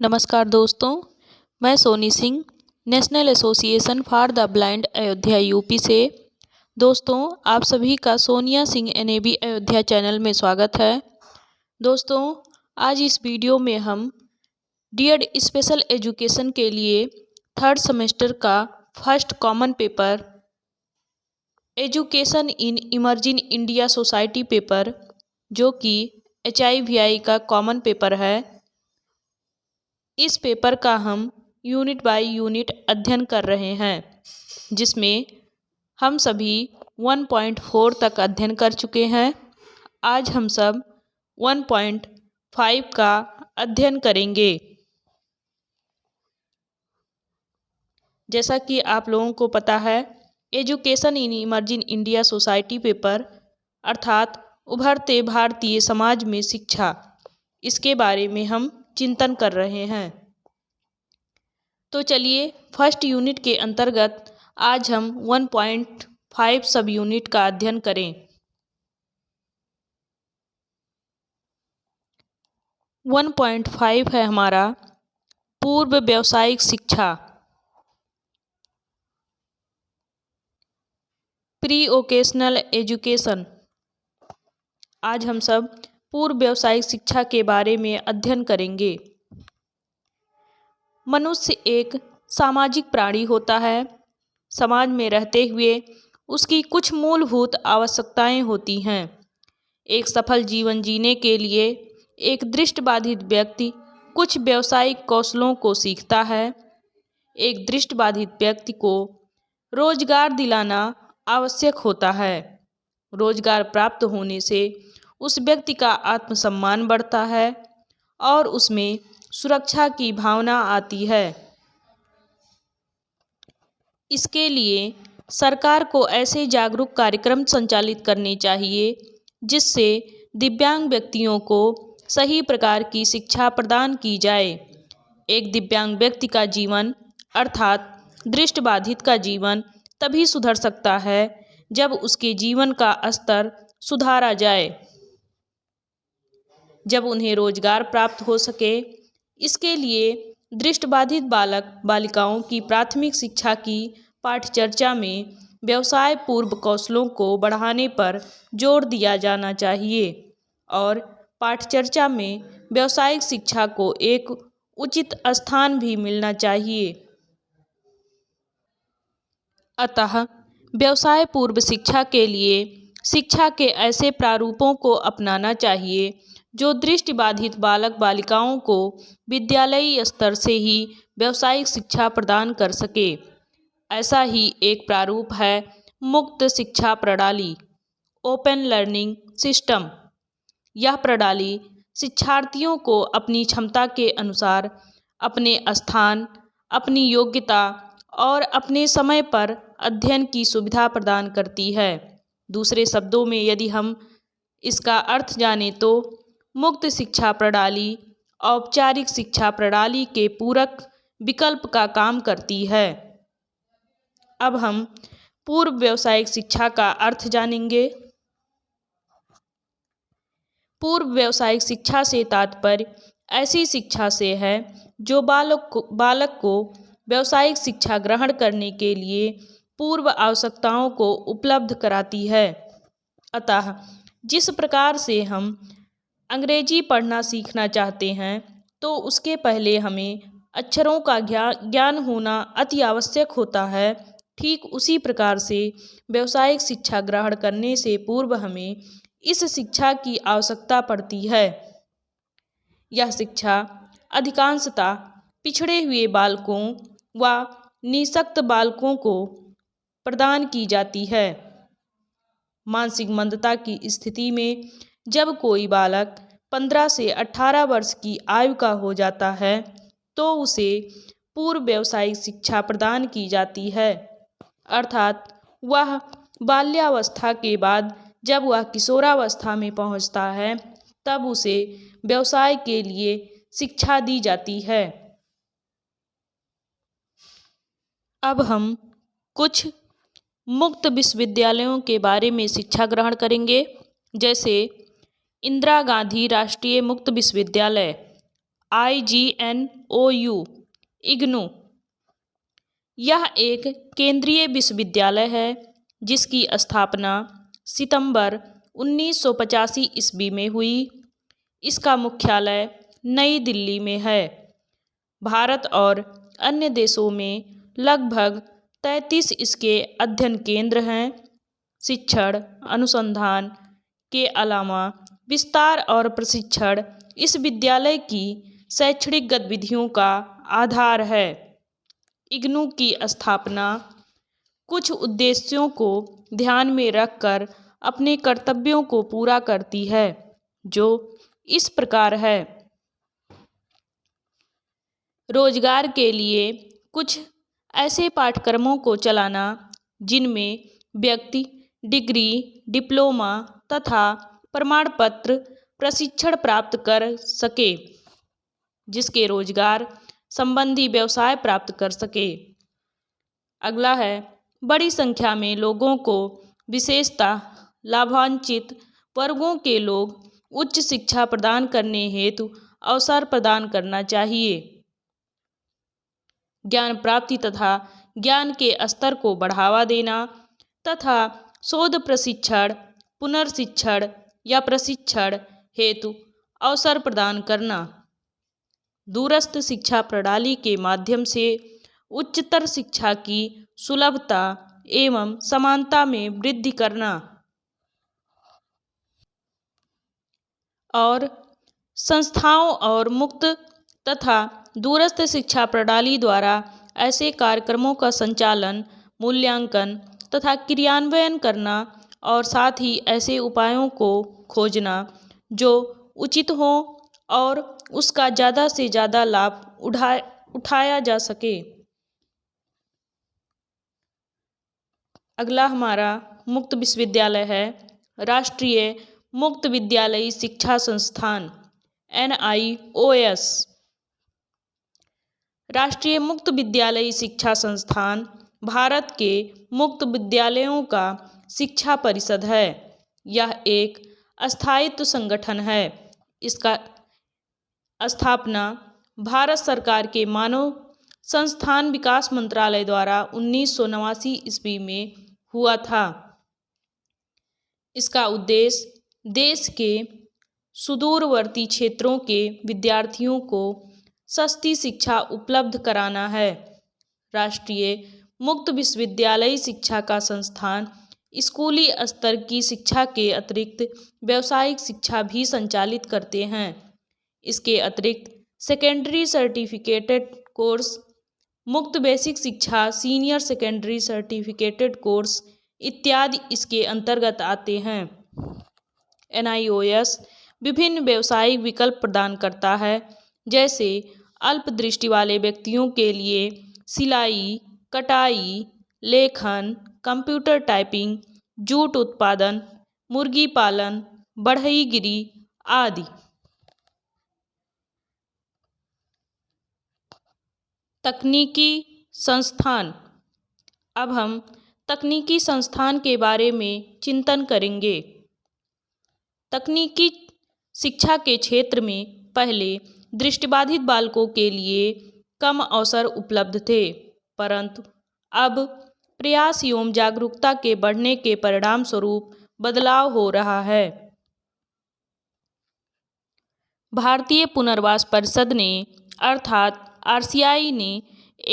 नमस्कार दोस्तों, मैं Soni Singh national association for the blind Ayodhya UP से। दोस्तों, आप सभी का सोनिया सिंह एनएबी अयोध्या चैनल में स्वागत है। दोस्तों, आज इस वीडियो में हम डीएड स्पेशल एजुकेशन के लिए थर्ड सेमेस्टर का first common paper education in emerging India society paper, जो कि HIVI का कॉमन पेपर है, इस पेपर का हम यूनिट बाय यूनिट अध्ययन कर रहे हैं, जिसमें हम सभी 1.4 तक अध्ययन कर चुके हैं। आज हम सब 1.5 का अध्ययन करेंगे। जैसा कि आप लोगों को पता है, education in emerging India society paper अर्थात उभरते भारतीय समाज में शिक्षा, इसके बारे में हम चिंतन कर रहे हैं। तो चलिए, फर्स्ट यूनिट के अंतर्गत आज हम 1.5 सब यूनिट का अध्ययन करें। 1.5 है हमारा पूर्व व्यावसायिक शिक्षा, प्री वोकेशनल एजुकेशन। आज हम सब पूर्व व्यावसायिक शिक्षा के बारे में अध्ययन करेंगे। मनुष्य एक सामाजिक प्राणी होता है। समाज में रहते हुए उसकी कुछ मूलभूत आवश्यकताएं होती हैं। एक सफल जीवन जीने के लिए एक दृष्टिबाधित व्यक्ति कुछ व्यावसायिक कौशलों को सीखता है। एक दृष्टिबाधित व्यक्ति को रोजगार दिलाना आवश्यक होता है। रोजगार प्राप्त होने से उस व्यक्ति का आत्मसम्मान बढ़ता है और उसमें सुरक्षा की भावना आती है। इसके लिए सरकार को ऐसे जागरूक कार्यक्रम संचालित करने चाहिए जिससे दिव्यांग व्यक्तियों को सही प्रकार की शिक्षा प्रदान की जाए। एक दिव्यांग व्यक्ति का जीवन अर्थात दृष्टिबाधित का जीवन तभी सुधर सकता है जब उसके जीवन का स्तर सुधारा जाए, जब उन्हें रोजगार प्राप्त हो सके। इसके लिए दृष्टिबाधित बालक बालिकाओं की प्राथमिक शिक्षा की पाठचर्चा में व्यवसाय पूर्व कौशलों को बढ़ाने पर जोर दिया जाना चाहिए और पाठचर्चा में व्यावसायिक शिक्षा को एक उचित स्थान भी मिलना चाहिए। अतः व्यवसाय पूर्व शिक्षा के लिए शिक्षा के ऐसे प्रारूपों को अपनाना चाहिए जो दृष्टिबाधित बालक बालिकाओं को विद्यालयी स्तर से ही व्यावसायिक शिक्षा प्रदान कर सके। ऐसा ही एक प्रारूप है मुक्त शिक्षा प्रणाली, ओपन लर्निंग सिस्टम। यह प्रणाली शिक्षार्थियों को अपनी क्षमता के अनुसार अपने स्थान, अपनी योग्यता और अपने समय पर अध्ययन की सुविधा प्रदान करती है। दूसरे शब्दों में यदि हम इसका अर्थ जानें तो मुक्त शिक्षा प्रणाली औपचारिक शिक्षा प्रणाली के पूरक विकल्प का काम करती है। अब हम पूर्व व्यावसायिक शिक्षा का अर्थ जानेंगे। पूर्व व्यावसायिक शिक्षा से तात्पर्य ऐसी शिक्षा से है जो बालक को व्यावसायिक शिक्षा ग्रहण करने के लिए पूर्व आवश्यकताओं को उपलब्ध कराती है। अतः जिस प्रकार से हम अंग्रेजी पढ़ना सीखना चाहते हैं तो उसके पहले हमें अक्षरों का ज्ञान होना अति आवश्यक होता है। ठीक उसी प्रकार से व्यावसायिक शिक्षा ग्रहण करने से पूर्व हमें इस शिक्षा की आवश्यकता पड़ती है। यह शिक्षा अधिकांशतः पिछड़े हुए बालकों व निःशक्त बालकों को प्रदान की जाती है। मानसिक मंदता की स्थिति में जब कोई बालक 15 से 18 वर्ष की आयु का हो जाता है तो उसे पूर्व व्यावसायिक शिक्षा प्रदान की जाती है, अर्थात वह बाल्यावस्था के बाद जब वह किशोरावस्था में पहुंचता है तब उसे व्यवसाय के लिए शिक्षा दी जाती है। अब हम कुछ मुक्त विश्वविद्यालयों के बारे में शिक्षा ग्रहण करेंगे, जैसे इंदिरा गांधी राष्ट्रीय मुक्त विश्वविद्यालय IGNOU इग्नू। यह एक केंद्रीय विश्वविद्यालय है जिसकी स्थापना सितंबर 1985 ईस्वी में हुई। इसका मुख्यालय नई दिल्ली में है। भारत और अन्य देशों में लगभग 33 इसके अध्ययन केंद्र हैं। शिक्षण अनुसंधान के अलावा विस्तार और प्रशिक्षण इस विद्यालय की शैक्षणिक गतिविधियों का आधार है। इग्नू की स्थापना कुछ उद्देश्यों को ध्यान में रखकर अपने कर्तव्यों को पूरा करती है, जो इस प्रकार है। रोजगार के लिए कुछ ऐसे पाठ्यक्रमों को चलाना जिनमें व्यक्ति डिग्री, डिप्लोमा तथा प्रमाण पत्र प्रशिक्षण प्राप्त कर सके, जिसके रोजगार संबंधी व्यवसाय प्राप्त कर सके। अगला है बड़ी संख्या में लोगों को, विशेषतः लाभान्वित वर्गों के लोग, उच्च शिक्षा प्रदान करने हेतु अवसर प्रदान करना चाहिए। ज्ञान प्राप्ति तथा ज्ञान के स्तर को बढ़ावा देना तथा शोध प्रशिक्षण, पुनर्शिक्षण या प्रशिक्षण हेतु अवसर प्रदान करना। दूरस्थ शिक्षा प्रणाली के माध्यम से उच्चतर शिक्षा की सुलभता एवं समानता में वृद्धि करना और संस्थाओं और मुक्त तथा दूरस्थ शिक्षा प्रणाली द्वारा ऐसे कार्यक्रमों का संचालन, मूल्यांकन तथा क्रियान्वयन करना और साथ ही ऐसे उपायों को खोजना जो उचित हो और उसका ज़्यादा से ज़्यादा लाभ उठाया जा सके। अगला हमारा मुक्त विश्वविद्यालय है राष्ट्रीय मुक्त विद्यालयी शिक्षा संस्थान NIOS। राष्ट्रीय मुक्त विद्यालयी शिक्षा संस्थान भारत के मुक्त विद्यालयों का शिक्षा परिषद है। यह एक स्थायित्व संगठन है। इसका स्थापना भारत सरकार के मानव संस्थान विकास मंत्रालय द्वारा 1989 ईस्वी में हुआ था। इसका उद्देश्य देश के सुदूरवर्ती क्षेत्रों के विद्यार्थियों को सस्ती शिक्षा उपलब्ध कराना है। राष्ट्रीय मुक्त विश्वविद्यालयी शिक्षा का संस्थान स्कूली स्तर की शिक्षा के अतिरिक्त व्यावसायिक शिक्षा भी संचालित करते हैं। इसके अतिरिक्त सेकेंडरी सर्टिफिकेटेड कोर्स, मुक्त बेसिक शिक्षा, सीनियर सेकेंडरी सर्टिफिकेटेड कोर्स इत्यादि इसके अंतर्गत आते हैं। NIOS विभिन्न व्यावसायिक विकल्प प्रदान करता है, जैसे अल्प दृष्टि वाले व्यक्तियों के लिए सिलाई, कटाई, लेखन, कंप्यूटर टाइपिंग, जूट उत्पादन, मुर्गी पालन, बढ़ईगिरी आदि। तकनीकी संस्थान। अब हम तकनीकी संस्थान के बारे में चिंतन करेंगे। तकनीकी शिक्षा के क्षेत्र में पहले दृष्टिबाधित बालकों के लिए कम अवसर उपलब्ध थे, परंतु अब प्रयास एवं जागरूकता के बढ़ने के परिणाम स्वरूप बदलाव हो रहा है। भारतीय पुनर्वास परिषद ने अर्थात RCI ने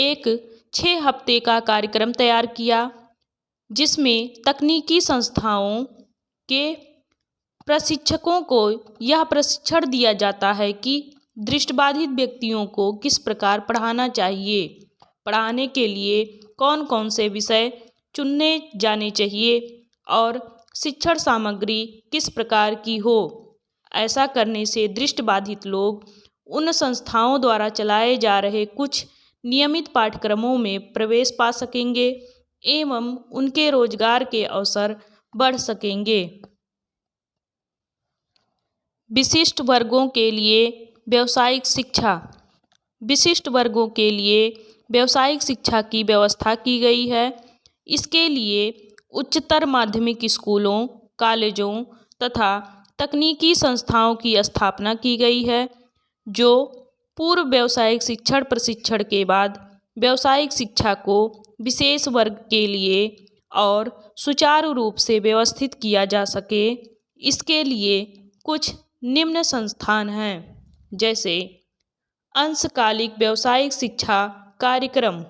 एक 6 हफ्ते का कार्यक्रम तैयार किया, जिसमें तकनीकी संस्थाओं के प्रशिक्षकों को यह प्रशिक्षण दिया जाता है कि दृष्टिबाधित व्यक्तियों को किस प्रकार पढ़ाना चाहिए, पढ़ाने के लिए कौन कौन से विषय चुने जाने चाहिए और शिक्षण सामग्री किस प्रकार की हो। ऐसा करने से दृष्टिबाधित लोग उन संस्थाओं द्वारा चलाए जा रहे कुछ नियमित पाठ्यक्रमों में प्रवेश पा सकेंगे एवं उनके रोजगार के अवसर बढ़ सकेंगे। विशिष्ट वर्गों के लिए व्यावसायिक शिक्षा। विशिष्ट वर्गों के लिए व्यावसायिक शिक्षा की व्यवस्था की गई है। इसके लिए उच्चतर माध्यमिक स्कूलों, कॉलेजों तथा तकनीकी संस्थाओं की स्थापना की गई है, जो पूर्व व्यावसायिक शिक्षण प्रशिक्षण के बाद व्यावसायिक शिक्षा को विशेष वर्ग के लिए और सुचारू रूप से व्यवस्थित किया जा सके, इसके लिए कुछ निम्न संस्थान हैं, जैसे अंशकालिक व्यावसायिक शिक्षा कार्यक्रम,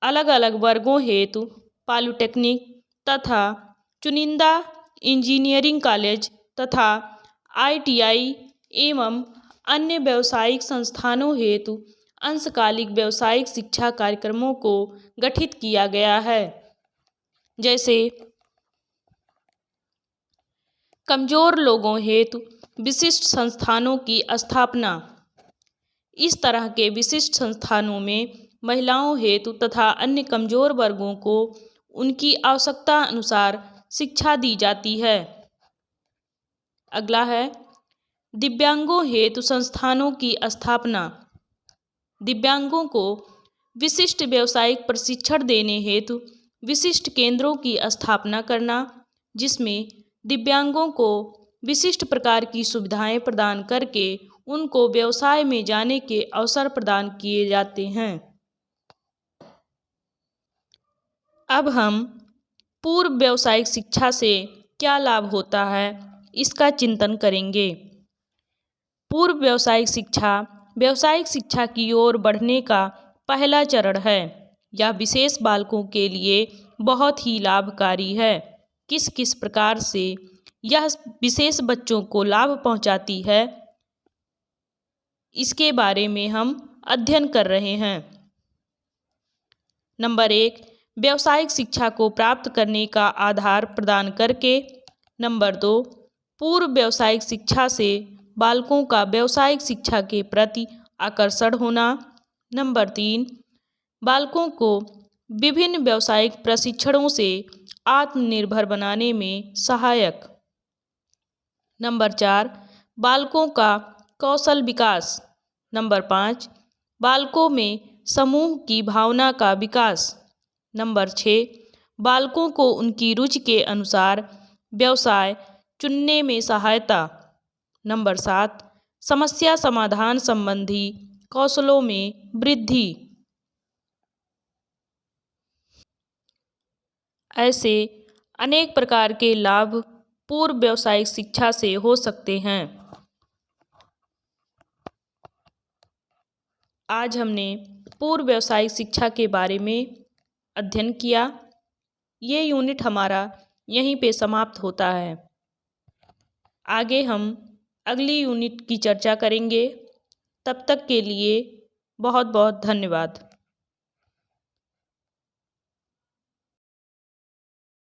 अलग अलग वर्गों हेतु पॉलिटेक्निक तथा चुनिंदा इंजीनियरिंग कॉलेज तथा ITI एवं अन्य व्यावसायिक संस्थानों हेतु अंशकालिक व्यावसायिक शिक्षा कार्यक्रमों को गठित किया गया है। जैसे कमजोर लोगों हेतु विशिष्ट संस्थानों की स्थापना। इस तरह के विशिष्ट संस्थानों में महिलाओं हेतु तथा अन्य कमजोर वर्गों को उनकी आवश्यकता अनुसार शिक्षा दी जाती है। अगला है दिव्यांगों हेतु संस्थानों की स्थापना। दिव्यांगों को विशिष्ट व्यावसायिक प्रशिक्षण देने हेतु विशिष्ट केंद्रों की स्थापना करना, जिसमें दिव्यांगों को विशिष्ट प्रकार की सुविधाएं प्रदान करके उनको व्यवसाय में जाने के अवसर प्रदान किए जाते हैं। अब हम पूर्व व्यावसायिक शिक्षा से क्या लाभ होता है, इसका चिंतन करेंगे। पूर्व व्यावसायिक शिक्षा की ओर बढ़ने का पहला चरण है। यह विशेष बालकों के लिए बहुत ही लाभकारी है। किस किस प्रकार से यह विशेष बच्चों को लाभ पहुंचाती है, इसके बारे में हम अध्ययन कर रहे हैं। नंबर 1, व्यावसायिक शिक्षा को प्राप्त करने का आधार प्रदान करके। नंबर 2, पूर्व व्यावसायिक शिक्षा से बालकों का व्यावसायिक शिक्षा के प्रति आकर्षण होना। नंबर 3, बालकों को विभिन्न व्यावसायिक प्रशिक्षणों से आत्मनिर्भर बनाने में सहायक। नंबर 4, बालकों का कौशल विकास। नंबर 5, बालकों में समूह की भावना का विकास। नंबर 6, बालकों को उनकी रुचि के अनुसार व्यवसाय चुनने में सहायता। नंबर 7, समस्या समाधान संबंधी कौशलों में वृद्धि। ऐसे अनेक प्रकार के लाभ पूर्व व्यावसायिक शिक्षा से हो सकते हैं। आज हमने पूर्व व्यावसायिक शिक्षा के बारे में अध्ययन किया। ये यूनिट हमारा यहीं पे समाप्त होता है। आगे हम अगली यूनिट की चर्चा करेंगे। तब तक के लिए बहुत बहुत धन्यवाद।